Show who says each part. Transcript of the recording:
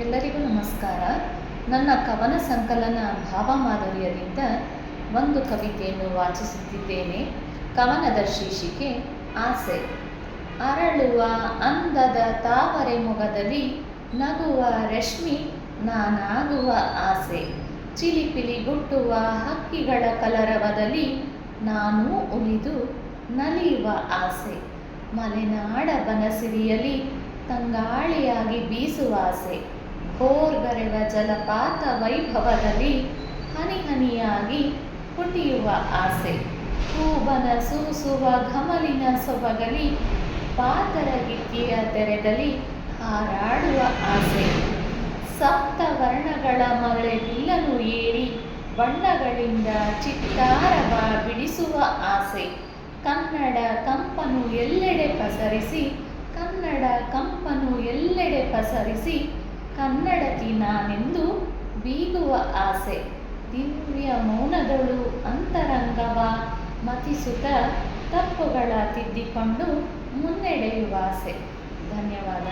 Speaker 1: ಎಲ್ಲರಿಗೂ ನಮಸ್ಕಾರ. ನನ್ನ ಕವನ ಸಂಕಲನ ಭಾವಮಾಧುರ್ಯದಿಂದ ಒಂದು ಕವಿತೆಯನ್ನು ವಾಚಿಸುತ್ತಿದ್ದೇನೆ. ಕವನದ ಶೀರ್ಷಿಕೆ ಆಸೆ. ಅರಳುವ ಅಂದದ ತಾವರೆ ಮೊಗದಲ್ಲಿ ನಗುವ ರಶ್ಮಿ ನಾನಾಗುವ ಆಸೆ. ಚಿಲಿಪಿಲಿ ಗುಟ್ಟುವ ಹಕ್ಕಿಗಳ ಕಲರವದಲ್ಲಿ ನಾನೂ ಉಳಿದು ನಲಿಯುವ ಆಸೆ. ಮಲೆನಾಡ ಬನಸಿರಿಯಲಿ ತಂಗಾಳಿಯಾಗಿ ಬೀಸುವ ಆಸೆ. ಭೋರ್ಗರೆವ ಜಲಪಾತ ವೈಭವದಲ್ಲಿ ಹನಿ ಹನಿಯಾಗಿ ಪುಟಿಯುವ ಆಸೆ. ಹೂಬನ ಸೂಸುವ ಘಮಲಿನ ಸೊಬಗಲಿ ಪಾತರಗಿತ್ತಿಯ ತೆರೆದಲ್ಲಿ ಹಾರಾಡುವ ಆಸೆ. ಸಪ್ತ ವರ್ಣಗಳ ಮಳೆ ಬಿಲ್ಲನು ಏರಿ ಬಣ್ಣಗಳಿಂದ ಚಿತ್ತಾರವ ಬಿಡಿಸುವ ಆಸೆ. ಕನ್ನಡ ಕಂಪನು ಎಲ್ಲೆಡೆ ಪಸರಿಸಿ ಕನ್ನಡತಿ ನಾನೆಂದು ಬೀಗುವ ಆಸೆ. ದಿವ್ಯ ಮೌನದಳು ಅಂತರಂಗವ ಮತಿಸುತ್ತ ತಪ್ಪುಗಳ ತಿದ್ದಿಕೊಂಡು ಮುನ್ನಡೆಯುವ ಆಸೆ. ಧನ್ಯವಾದ.